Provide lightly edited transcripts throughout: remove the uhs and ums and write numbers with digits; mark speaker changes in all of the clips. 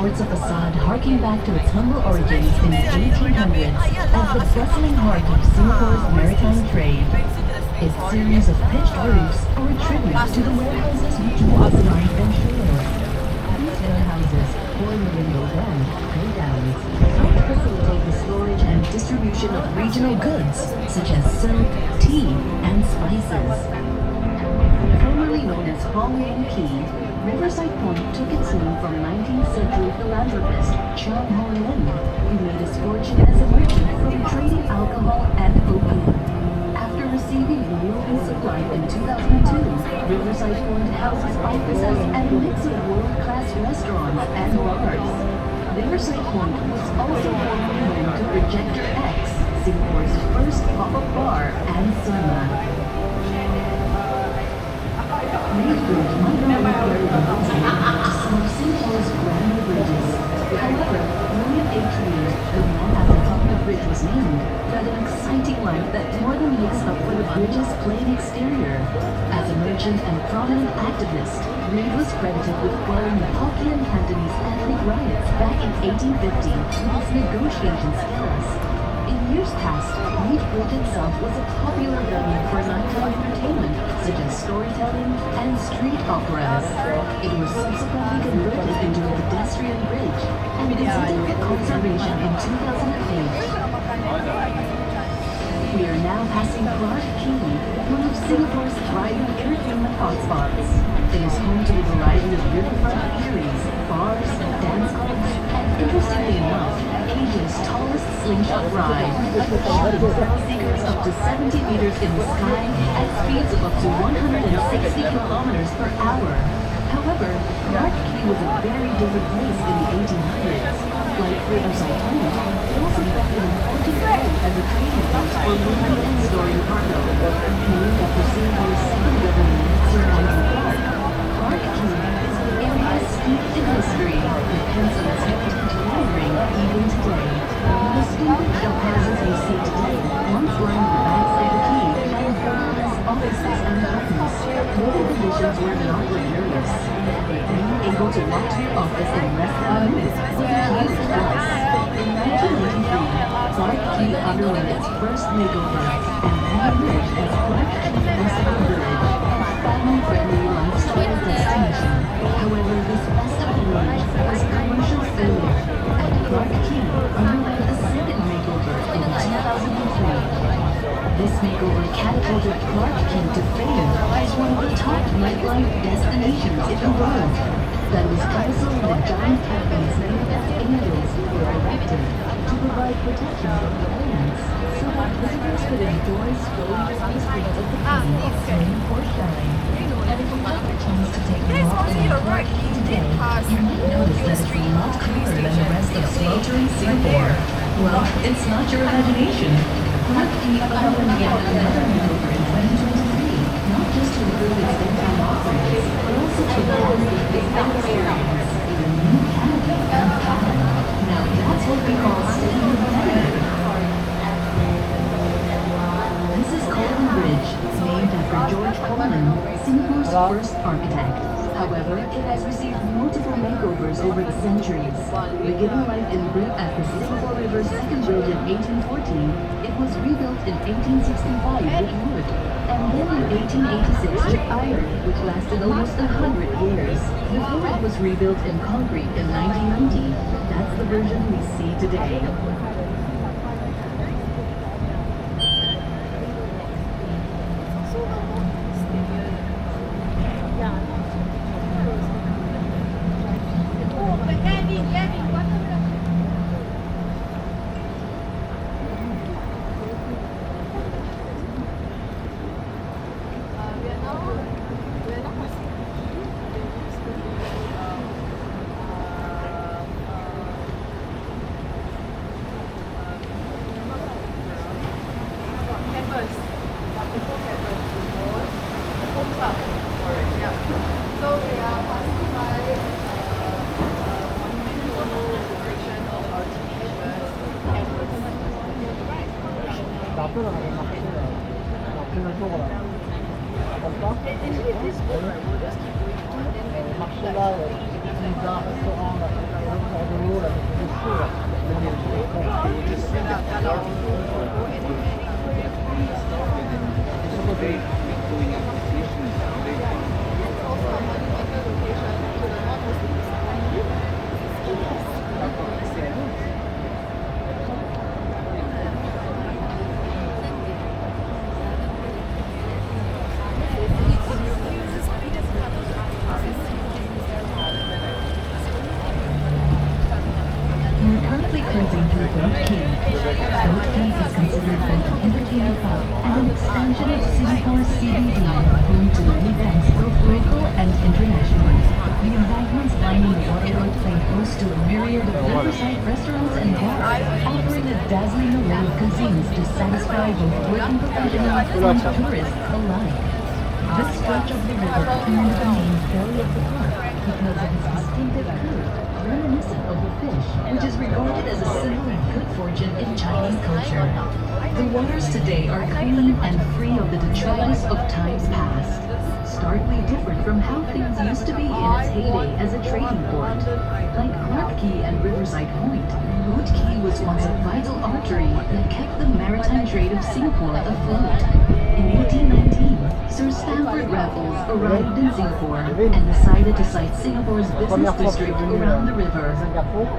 Speaker 1: sports a facade harking back to its humble origins in the 1800s as the bustling heart of Singapore's maritime trade. Its series of pitched roofs are a tribute to the warehouses which once lined their shores. These warehouses, former windows and goldowns, help facilitate the storage and distribution of regional goods such as silk, tea, and spices. Formerly known as Quay, Riverside Point took its name from 19th century philanthropist Chang Ho Lin, who made his fortune as a merchant from trading alcohol and opium. After receiving renewable supply in 2002, Riverside Point houses offices and a mix of world-class restaurants and bars. Riverside Point was also formerly home to Projector X, Singapore's first pop-up bar and cinema. Reed Bridge might not look very imposing to some of Singapore's grander bridges. However, William H. Reed, the man at the top of the bridge was named, led an exciting life that more than makes up for the bridge's plain exterior. As a merchant and prominent activist, Reed was credited with quelling the Hokkien Cantonese ethnic riots back in 1850 with his negotiation skills. In years past, Reed Bridge itself was a popular venue for nighttime entertainment, such as storytelling and street operas. It was subsequently converted into a pedestrian bridge and exited conservation in 2008. We are now passing Clarke, one of Singapore's thriving entertainment hotspots. It is home to a variety of riverfront eateries, bars, dance clubs, and interestingly enough, Asia's tallest slingshot ride, seekers up to 70 meters in the sky at speeds of up to 160 kilometers per hour. However, Clarke was a very different place in the 1800s. Like Riverside Point, it also played an important role as a trading post for moving and storing cargo. Named after Singapore's second governor, Sir Andrew Clarke, Clarke is an area steeped in history, with hence of its heritage lingering even today. The stone shell houses we see today once lined the banks of the quay and held as offices and gardens. Living conditions were not luxurious. Being able to walk to your office in less than a minute was a huge plus. In 1983, Clarke Quay underwent its first makeover and re-emerged as Clarke Quay Festival Village, a family-friendly lifestyle destination. However, this festival village was a commercial failure, and Clarke Quay underwent a second makeover in 2003. This makeover catapulted Clarke Quay to fame as one of the top nightlife destinations in the world. That was also when the giant cafes named as angels were erected to provide protection from the elements, so that visitors could enjoy strolling around the streets of the quay, swimming or shine. And if you have the chance to take a walk in Clarke Quay today, you might notice that it's a lot cleaner than the rest of sweltering Singapore. Well, it's not your imagination. Clarke Quay opened yet another makeover in 2023, not just to improve its daytime offerings, but also to enhance the big experience with a new canopy and cabin. Now that's what we call staying competitive. This is Coleman Bridge, named after George Coleman, Singapore's first architect. However, it has received multiple makeovers over the centuries. Beginning life in brick at the Singapore River's second bridge in 1814, it was rebuilt in 1865 with wood, and then in 1886 with iron, which lasted almost 100 years, before it was rebuilt in concrete in 1990. That's the version we see today.
Speaker 2: 앞에는 쪽으로. 없다? marché là, petit bar, restaurant, là, au bord de l'eau, là, mais c'est chaud, là.
Speaker 1: We're currently cruising through Quay. Quay is considered both an entertainment hub and an expansion of Singapore's CBD, home to many events both local and international. The embankments lining the waterway play host to a myriad of riverside restaurants and bars, offering a dazzling array of cuisines to satisfy both working professionals and tourists alike. This stretch of the river earned the name Belly of the Park because of its distinctive curve, reminiscent of the fish, which is regarded as a symbol of good fortune in Chinese culture. The waters today are clean and free of the detritus of times past, starkly different from how things used to be in its heyday as a trading port. Like Clarke and Riverside Point, Quay was once a vital artery that kept the maritime trade of Singapore afloat. In 1819, Sir Stamford Raffles arrived in Singapore and decided to site Singapore's business district around the river.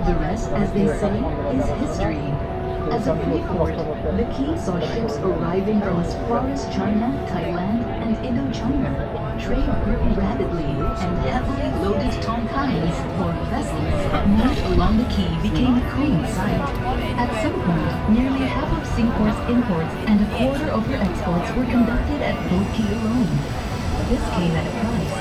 Speaker 1: The rest, as they say, is history. As a free port, the Quay saw ships arriving from as far as China, Thailand, and Indochina. Trade grew rapidly, and heavily loaded tonkines, or vessels, moored along the quay became a common sight. At some point, nearly half of Singapore's imports and a quarter of her exports were conducted at Boat Quay alone. This came at a price.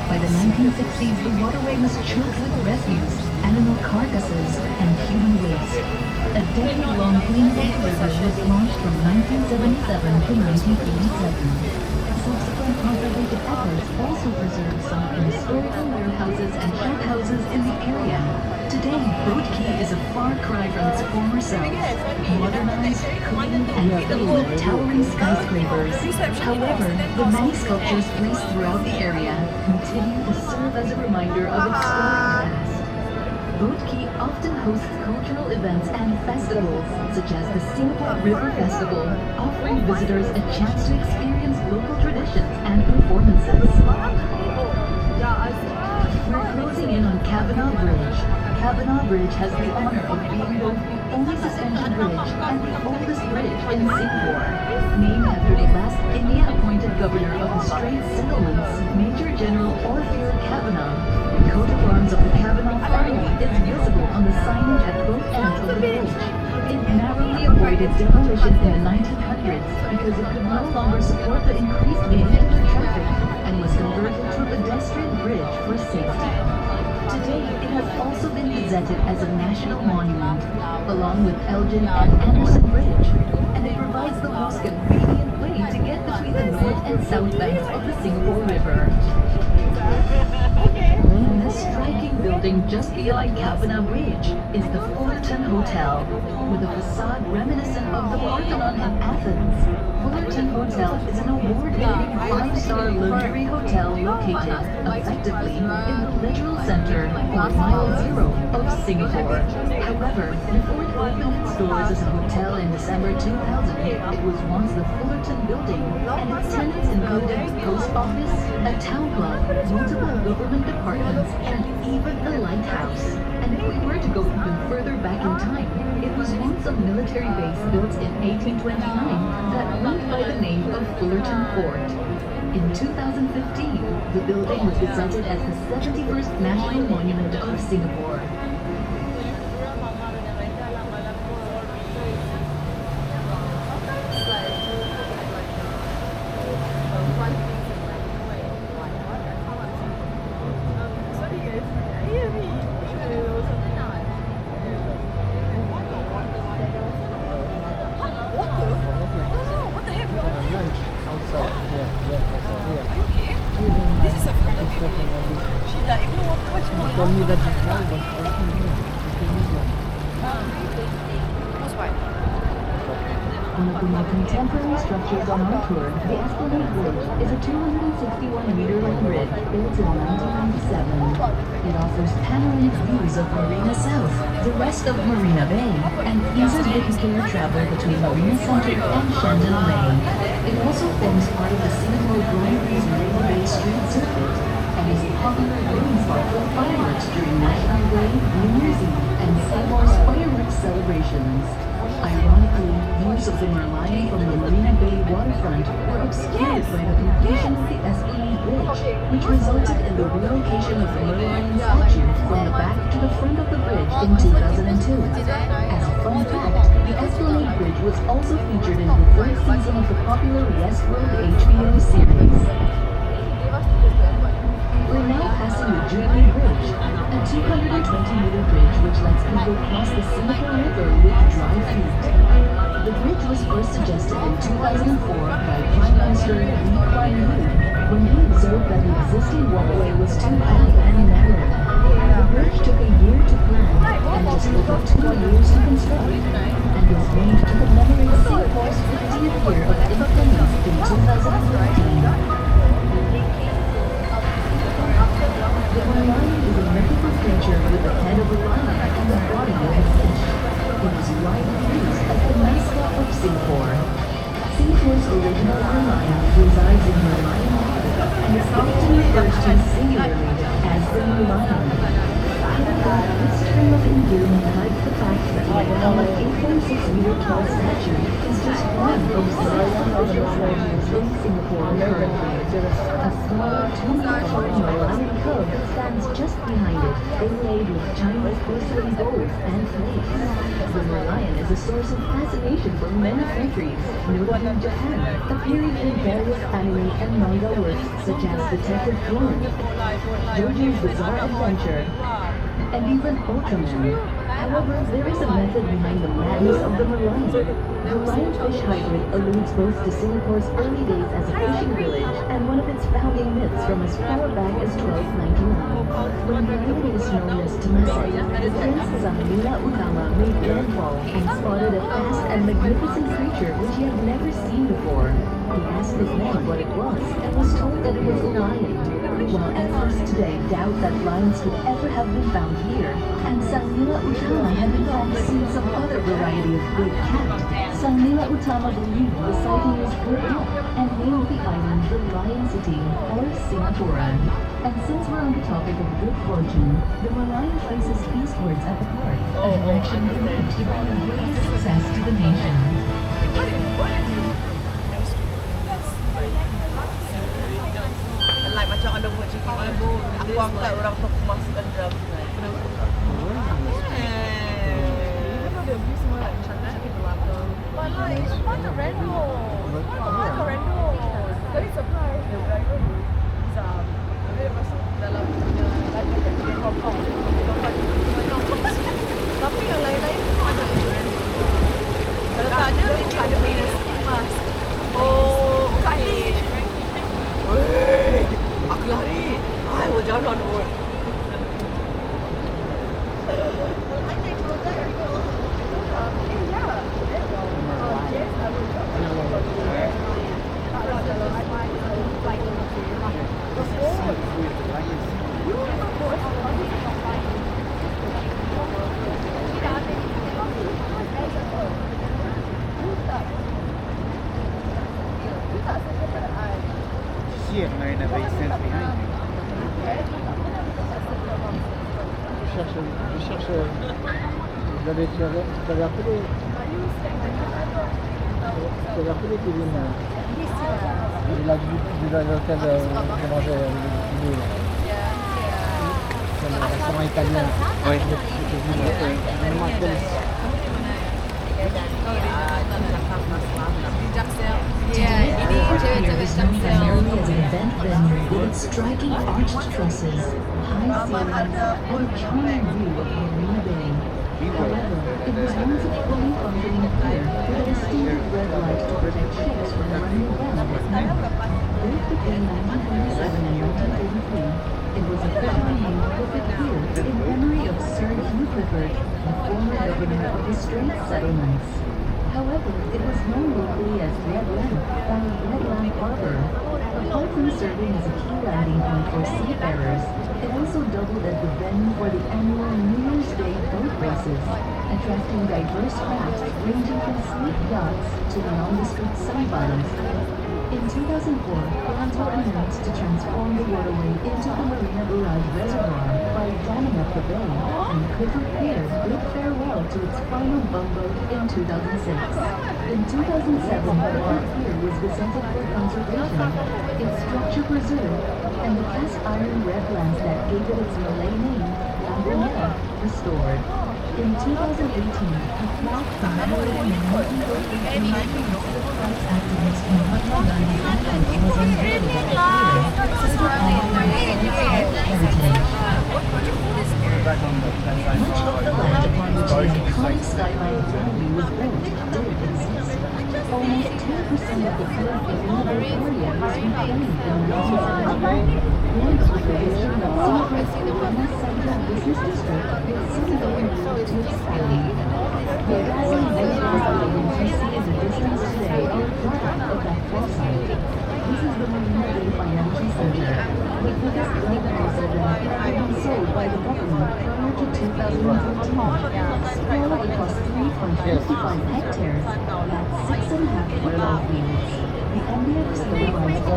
Speaker 1: By the 1960s, the waterway was choked with refuse, animal carcasses, and human waste. A decade-long cleanup of the river was launched from 1977 to 1987. Subsequent conservation efforts also preserved some of the historical warehouses and shophouses in the area. Today, Boat Quay is a far cry from its former self, modernized, clean, and filled with towering skyscrapers. However, the many sculptures placed throughout the area continue to serve as a reminder of its storied past. Boat Quay often hosts cultural events and festivals, such as the Singapore River Festival, offering visitors a chance to experience local traditions and performances. We're closing in on Cavanagh Bridge. Cavanagh Bridge has the honor of being both the only suspension bridge and the oldest bridge in Singapore. Named after the last Indian-appointed governor of the Straits Settlements, Major General Orfeur Cavanagh, the coat of arms of the Cavanagh family is visible on the signage at both ends of the bridge. It narrowly avoided demolition in the 1900s because it could no longer support the increased vehicular traffic and was converted to a pedestrian bridge for safety. Today, it has also been gazetted as a national monument, along with Elgin and Anderson Bridge, and it provides the most convenient way to get between the north and south banks of the Singapore River. This striking building just beyond Cavanagh Bridge is the Fullerton Hotel, with a facade reminiscent of the Parthenon in Athens. Fullerton Hotel is an award-winning five-star luxury hotel located, effectively, in the literal center, or mile zero, of Singapore. However, before it opened its doors as a hotel in December 2000, it was once the Fullerton Building, and its tenants included the post office, a town club, multiple government departments, and even a lighthouse. And if we were to go even further back in time, it was once a military base built in 1829 that went by the name of Fullerton Fort. In 2015, the building was gazetted as the 71st National Monument of Singapore. one of the more contemporary structures on our tour, the Esplanade Bridge is a 261-meter-long bridge built in 1997. It offers panoramic views of Marina South, the rest of Marina Bay, and eases vehicular travel between Marina Center and Shandon Lane. It also forms part of the Singapore Grand Prix Marina Bay Street Circuit and is a popular viewing spot for fireworks during National Day, New Year's Eve, and Seymour's fireworks celebrations. Ironically, views of the Merlion from the Marina Bay waterfront were obscured by the completion of the Esplanade Bridge, which resulted in the relocation of the Merlion statue from the back to the front of the bridge in 2002. As a fun fact, the Esplanade Bridge was also featured in the third season of the popular Westworld HBO series. We're now passing the Jubilee Bridge, a 220-meter bridge which lets people cross the Singapore River with dry feet. The bridge was first suggested in 2004 by Prime Minister Quay when he observed that the existing walkway was too high and narrow. The bridge took a year to plan and just over 2 years to construct, and was named to commemorate Singapore's 50th year of independence in 2015. The Merlion is a mythical creature with the head of a lion and the body of a fish. It is widely used as the mascot of Singapore. Singapore's original Merlion resides in Merlion Water and is often referred to singularly as the Merlion. However, this term of endearment hides the fact that the iconic 8.6-meter tall statue is just one of several official statues in Singapore currently. A smaller 2-meter-tall Merlion cub stands just behind it, inlaid with Chinese porcelain bowls and plates. The Merlion is a source of fascination for many countries, notably in Japan, appearing in various anime and manga works such as Detective Conan, JoJo's Bizarre Adventure, and even Ultraman. However, there is a method behind the madness of the Merlion. The lionfish hybrid alludes both to Singapore's early days as a fishing village and one of its founding myths from as far back as 1299. When the is known as Temasek, the prince Zamila Utama made landfall and spotted a vast and magnificent creature which he had never seen before. He asked his men what it was and was told that it was a lion. While experts today doubt that lions could ever have been found here, and Zamila Utama had in fact seen some other variety of big cat, Zamila Utama believed the sighting was good luck and named the island the Lion City, or Singapore. And since we're on the topic of good fortune, the Merlion faces eastwards at the park, a direction believed to bring the greatest success to the nation.
Speaker 3: Like macam ada buat chicken ibu, aku angkat orang tu aku masukkan drum. Kenapa? Dia beli semua like cantik di belakang. But like, it's fun to random. Fun to random. Very surprised the driver bisa dia masuk dalam lagi dari Hongkong. Tapi yang lain-lain ada random. Kalau tak ada, dia ada minus mas. Oh, okay. Aku lari. Aku jalan pun.
Speaker 4: See if Marina Bay stands behind you.
Speaker 2: Je cherche. Vous avez appelé. Vous avez appelé Kevin. Il a vu à l'hôtel de manger le dîner. C'est le restaurant italien.
Speaker 4: Oui.
Speaker 1: Primarily as an event venue with its striking arched trusses, high ceilings, and a charming view of Marina Bay. However, it was once a fully functioning pier with a distinctive red light to protect ships from running aground at night. Built between 1927 and 1933, it was officially named Clifford Pier in memory of Sir Hugh Clifford, the former governor of the Straits Settlements. However, it was known locally as Red Lamp or Red Lamp Harbor. Apart from serving as a key landing point for seafarers, it also doubled as the venue for the annual New Year's Day boat races, attracting diverse crafts ranging from sleek yachts to the nondescript sunbuns. In 2004, plans were announced to transform the waterway into the Marina Barrage Reservoir by damming up the bay, and Clifford Pier bid farewell to its final bumboat in 2006. In 2007, Clifford Pier was gazetted for conservation, its structure preserved, and the cast iron redlands that gave it its Malay name, Marina, restored. In 2018, a plaque commemorating the 1948 American civil rights activist Marina was unveiled at the much of the land upon which the iconic skyline gallery was built did exist. Almost 10% of the current available area was reclaimed in 1979. One of the vision of Singapore Marina's Central Business District is similarly moved to expand. The dazzling visuals buildings you see in the distance today are a product of that foresight. This is the Marina Bay Financial Center, the biggest land parcel that had been sold by the government prior to 2014. Spread across 3.55 hectares, that's 6.5 football fields. The MBX provides the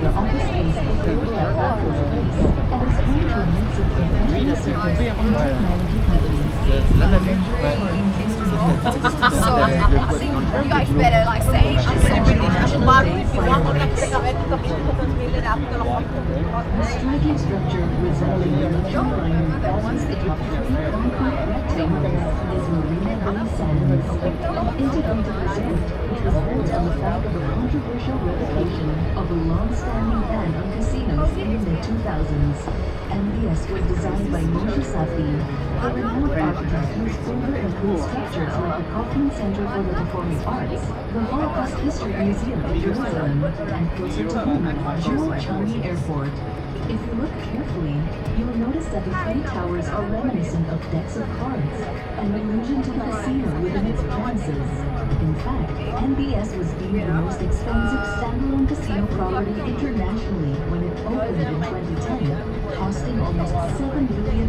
Speaker 1: office space of the office space and is home to a mix of professional service and technology companies.
Speaker 3: So I think you guys better like say
Speaker 1: The striking structure resembling a luxury liner balanced atop three concrete rectangles is Marina Bay Sands, an integrated resort which was built on the back of a controversial revocation of a long-standing ban on casinos in the mid-2000s. MBS was designed by Moshe Safi, a renowned architect whose further improved structures like the Kaufman Center for the Performing Arts, the Holocaust History Museum in Jerusalem, and closer to home, Jewel Changi Airport. If you look carefully, you'll notice that the three towers are reminiscent of decks of cards, an allusion to the casino within its premises. In fact, MBS was deemed the most expensive standalone casino property internationally when it opened in 2010, costing almost $7 billion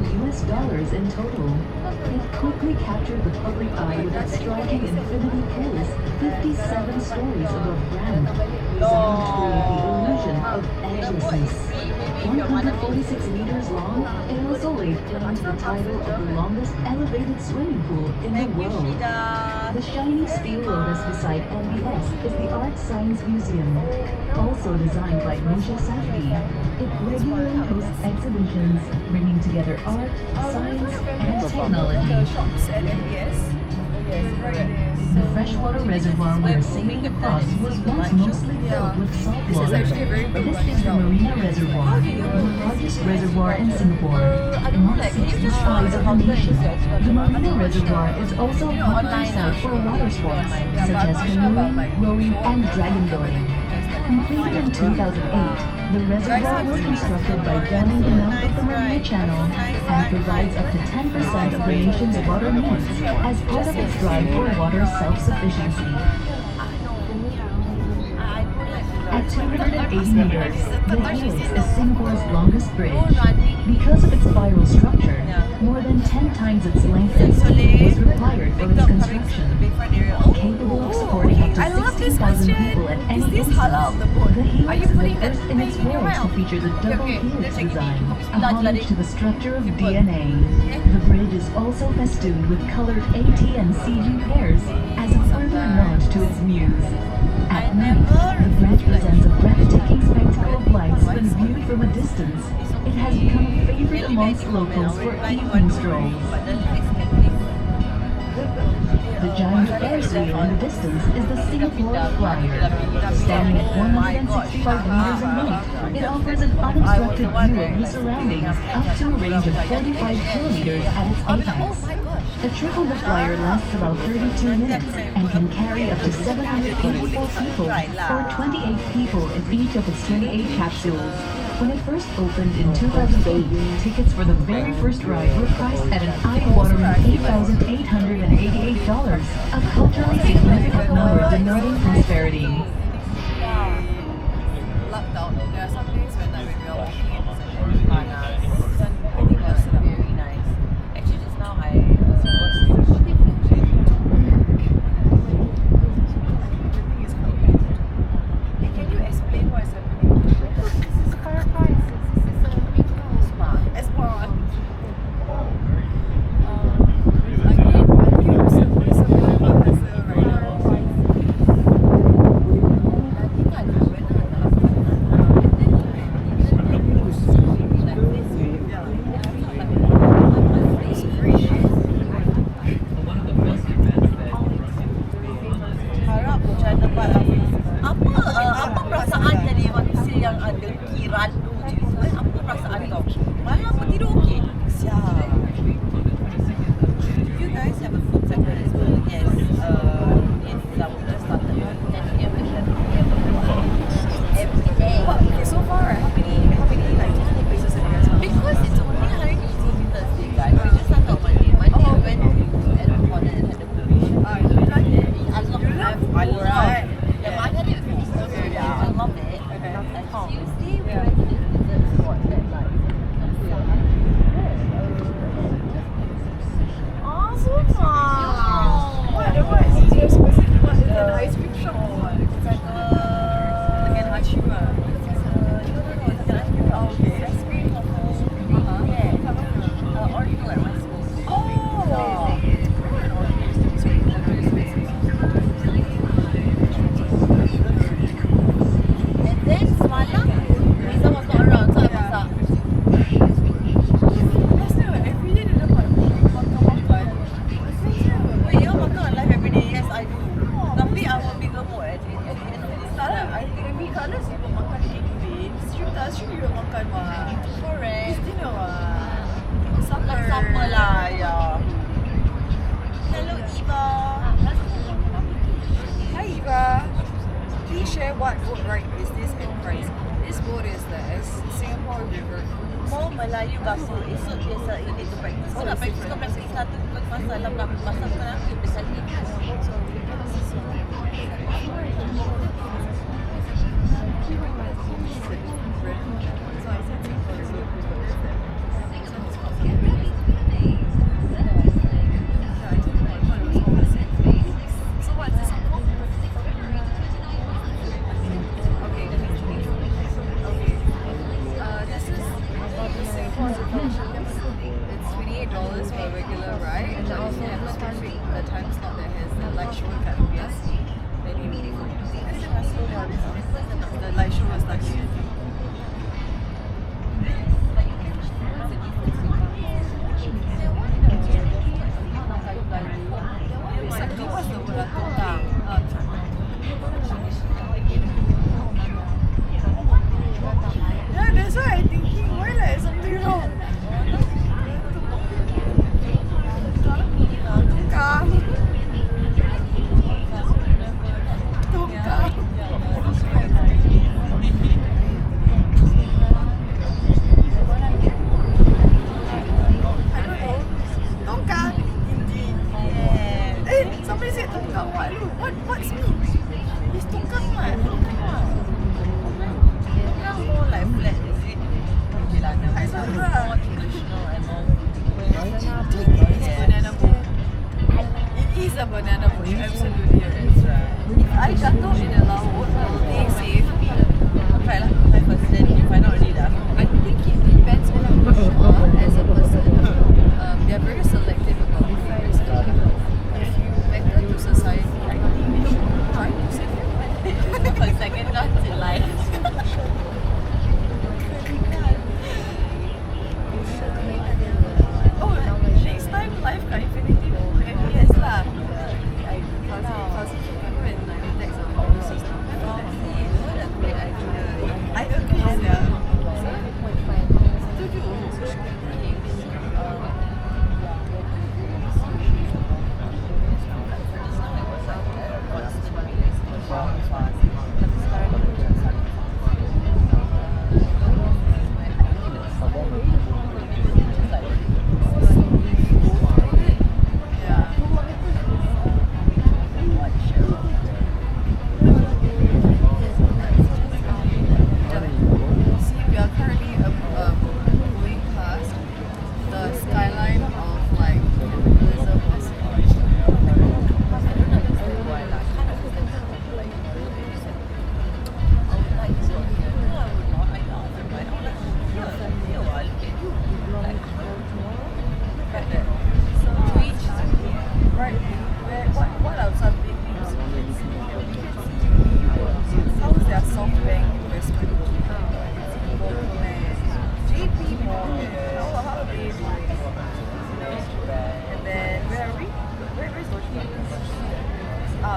Speaker 1: in total. It quickly captured the public eye with its striking infinity pools, 57 stories above ground, designed to create the illusion of edgelessness. 146 meters long, it also laid claim to the title of the longest elevated swimming pool in the world. The shiny steel lotus beside MBS is the Art Science Museum, also designed by Moshe Safi. It regularly hosts exhibitions bringing together art, science, and technology.
Speaker 3: shops at MBS.
Speaker 1: The freshwater reservoir we're sailing across was once mostly filled with salt water. This is the Marina Reservoir, the largest reservoir in Singapore, amongst 60 size of the nation. The Marina Reservoir is also a popular site for water sports, such as canoeing, rowing, and dragon boating. Completed in 2008, the reservoir was constructed by damming the mouth of the Marina Channel and provides up to 10% of the nation's water needs as part of its drive for water self-sufficiency. At 280 meters, the Quay is Singapore's longest bridge. Because of its spiral structure, more than 10 times its length and speed was required for its construction. Capable of supporting up to 16,000 people at any instant, the Quay is the first in its world to feature the double helix design, a homage to the structure of DNA. The bridge is also festooned with colored AT and CG pairs as a further nod to its muse. At night, the bridge presents a breathtaking spectacle of lights when viewed from a distance. It has become a favorite amongst locals for evening strolls. The giant Ferris wheel in the distance is the Singapore Flyer. Standing at 165 meters in height, it offers an unobstructed view of the surroundings up to a range of 45 kilometers at its apex. A trip on the Flyer lasts about 32 minutes and can carry up to 784 people or 28 people in each of its 28 capsules. When it first opened in 2008, tickets for the very first ride were priced at an eye-watering $8,888, a culturally significant number denoting prosperity.
Speaker 3: Lucked out. There are some days when like when we are walking and it's like panas. This one I think was very nice. Actually just now I was everything is coming. Hey, can you explain what is happening? This is Fireflies. This is a spa. Spa. Apa perasaan jadi manusia yang ada kirandu je? Apa perasaan kau? Malam aku tidur okey. Siap. You guys have a food segment as well? Yes. Yes, we just started 10 p.m. and 10 p.m. every day. What? Okay, so far, how many like places have you guys found? Because it's only 150 Thursday, guys. We just started on Monday. Monday we went to Edward and had the probation. You like it? I love it. The Maya did it so yeah, I love it. Okay. And Tuesday we went to this dessert spot that like oh, so fun! What is it? Was it an ice cream shop or what? It's like an hachu. No, it's an ice cream shop. Oh, okay. Ice cream yeah. Original at my school. Oh! Then semalam Riza was not around, so I masak. Last time every day dia dapat makan. Wait, you makan live every day? Yes, I do. Tapi I will be gemuk at the end of this time. I think regardless you will makan anyway. Stream you will makan wah. Correct. It's dinner wah. Supper lah, yeah. Hello Eva. Hi Eva. Please share what boat ride is this and price. This boat is the Singapore River. More Melayu bahasa. Esok biasa you need to practice. Kau nak practice, kau practice satu masa dalam masa kau nak besar ni. It's $28 for a regular ride, and also have the time slot that has the light show in Clarke. The light show was like what's the word? Yeah, that's why I'm thinking, why like something wrong? Somebody said tongkang what? What's me? It's tongkang what? Tongkang more like flat, is it? Okay lah, I saw more traditional and more. It's banana boat. It is a banana boat, you're absolutely right. If I jatuh in a laut, will they save me? Try lah, try first, then you find out already dah. I think it depends on who you are as a person. They are very selective about who they save. If you matter to society, I think they should try to save you. For second chance in life. Oh, next time life kat Infinity MBS lah. I agree, yeah. Setuju.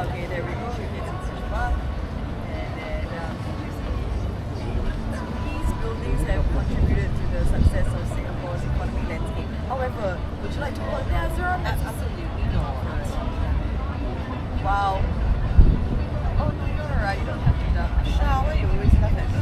Speaker 3: okay, there we go. It's in Sushma. And then these buildings have contributed to the success of Singapore's economic landscape. However, would you like to work there, Azura? Absolutely not. Wow. Oh no, you're alright. You don't have to laugh. Shah, why you always laugh at me?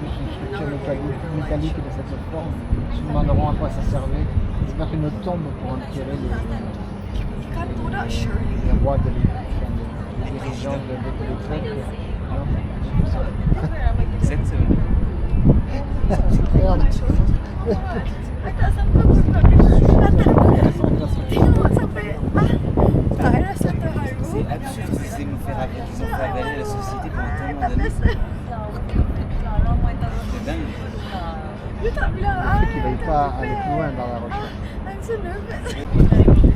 Speaker 2: juste une structure métallique de cette forme se demanderont à quoi ça servait. J'espère qu'une tombe pourra tirer les rois de les dirigeants de l'époque.
Speaker 4: Cette semaine.
Speaker 2: Merde.
Speaker 3: Tak sangka aku sampai tengok sampai tak rasa terharu.
Speaker 4: C'est absurde qu'ils aient nous faire avaler, qu'ils ont fait avaler la société pendant tellement
Speaker 3: Tak
Speaker 4: d'années.
Speaker 3: rasa.
Speaker 4: C'est dingue.
Speaker 3: Dia tak bilang
Speaker 2: Ceux qui ne veulent pas aller plus loin dans la recherche.
Speaker 3: I'm so nervous.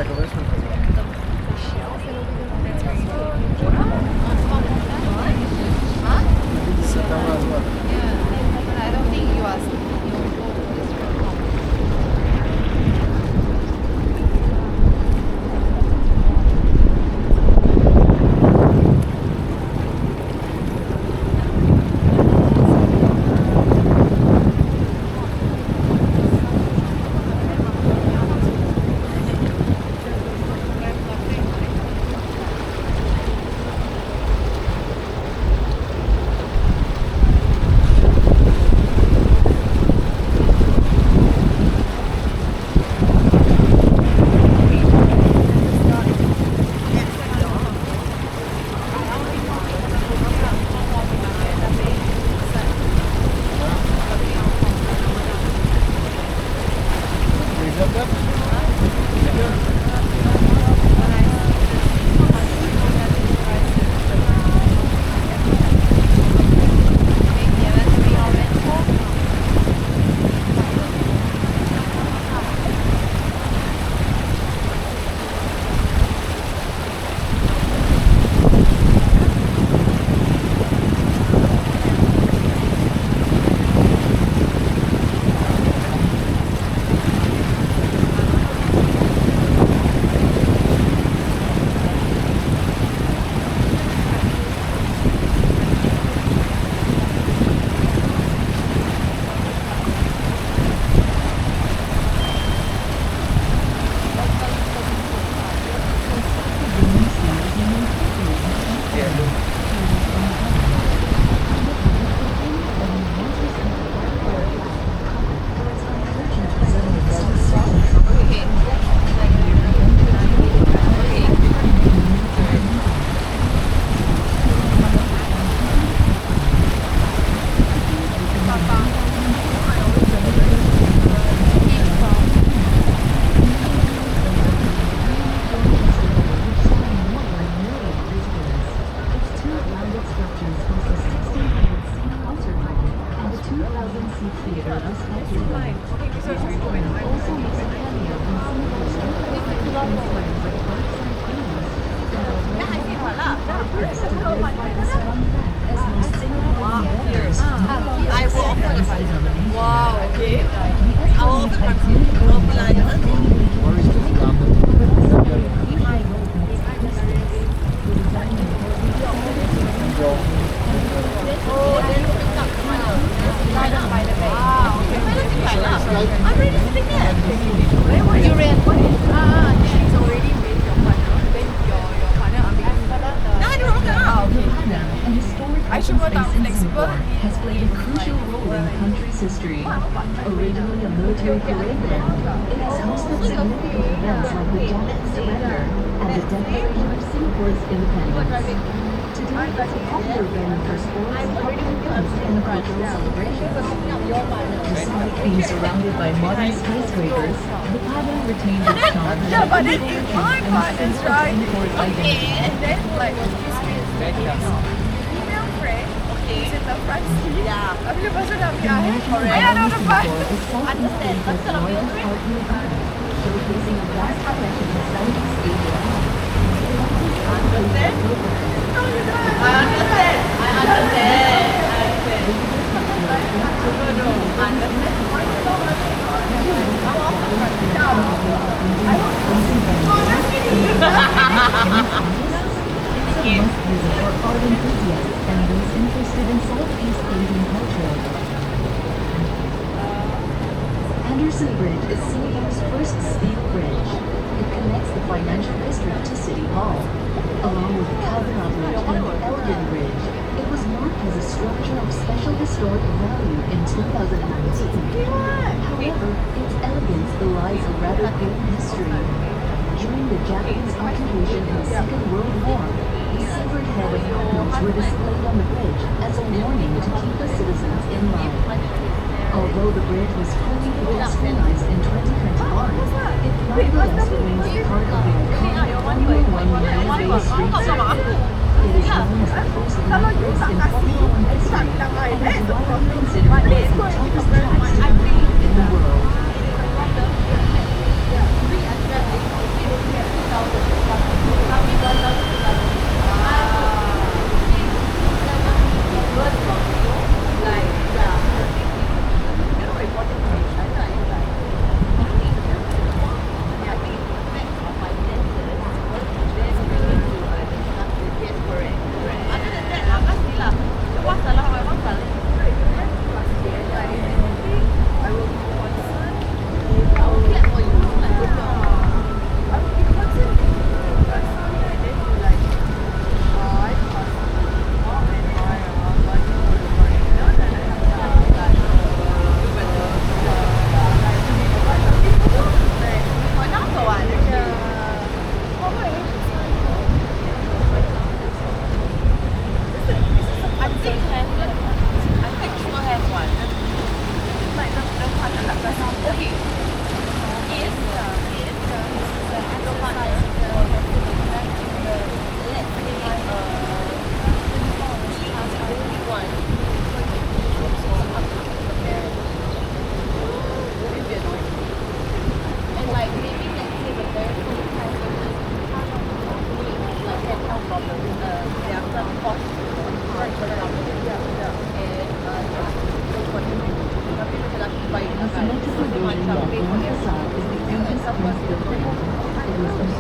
Speaker 2: decoration. Sit down as well.
Speaker 3: I don't think you are. Wow, okay. How often have you
Speaker 2: Where is this London?
Speaker 3: I'm ready to take that. You ran. She's already with your partner. Then your partner ambil. Nah, I don't know. Okay.
Speaker 1: A historic
Speaker 3: I should go
Speaker 1: open
Speaker 3: down
Speaker 1: space in
Speaker 3: flexible.
Speaker 1: Singapore has played a crucial role in the country's history. Originally a military parade ground, it has hosted significant events like the Japanese surrender and the declaration of Singapore's independence. Today, it's a popular venue for sports, public events, and cultural celebrations. Despite being surrounded by modern skyscrapers, the pavilion retains its charm.
Speaker 3: Yeah, but then in my part is right.
Speaker 1: Singapore's
Speaker 3: Okay,
Speaker 1: identity.
Speaker 3: and then like this is female friend. Okay. Is in the front seat. Yeah. Habis lepas tu dah ambil air. Correct. Ayah dah depan.
Speaker 1: Understand. But kalau you showcasing a vast collection of Southeast Asia.
Speaker 3: Understand? I understand. I understand.
Speaker 1: It's a must-visit for art enthusiasts and those interested in Southeast Asian culture. Anderson Bridge is Singapore's first steel bridge. It connects the financial district to City Hall. Along with the Calvin Bridge and the Elgin Bridge, it was marked as a structure of special historic value in 2019. However, its elegance belies a rather grim history. During the Japanese occupation in the Second World War, the severed head of colonels were displayed on the bridge as a warning to keep the citizens in line. Although the bridge was fully pedestrianized in 2021, it nonetheless remains part of the iconic 111 Marina Bay Street circuit. It is known as the first black race in Formula One history and is widely considered one of the toughest tracks to compete in the world.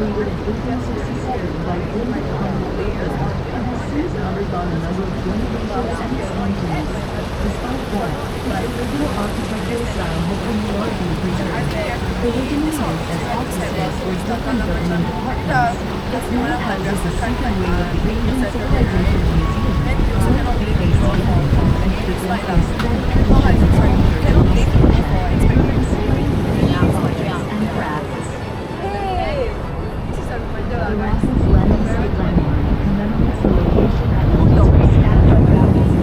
Speaker 1: completed in 1867 by David and has since undergone a number of renovations and expansions. Despite that, its original architectural style has been largely preserved. Originally used as offices for different government departments, it now houses the second wing of the Asian Civilization Museum, currently based in Hong Kong and presents aesthetic traditions, and crafts. The Rasmus Landscape Landmark commemorates the location at the historic statue of Rasmus in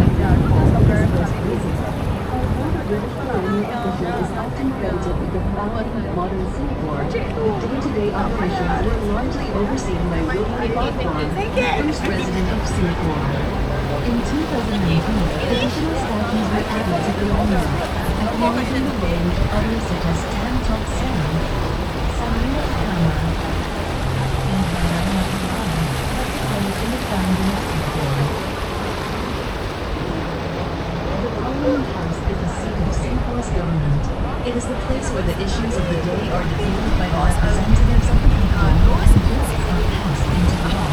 Speaker 1: Although the British colonial official is often credited with the founding of modern Singapore, day-to-day operations were largely overseen by William Farquhar, the first resident of Singapore. In 2019, additional statues were added to the monument, acknowledging the role of others such as Tan Tock Seng, Marina, and Marina in the founding of Singapore. The Parliament House is the seat of Singapore's government. It is the place where the issues of the day are debated by the representatives of the people and bills are passed into law.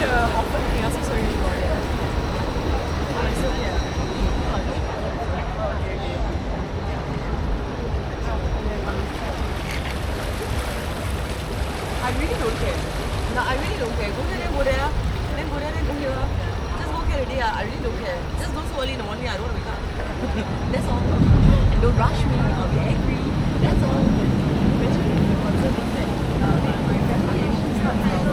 Speaker 3: the offer thing, I'm so sorry about it. Oh, it's okay. Oh, okay, okay. I really don't care. No, I really don't care. Go there, then go there. Then go there, then go here. Just go get ready. I really don't care. Just go so early in the morning. I don't want to wake up. That's all. And don't rush me. I'll be angry. That's all. Eventually, the concern is that my family actually starts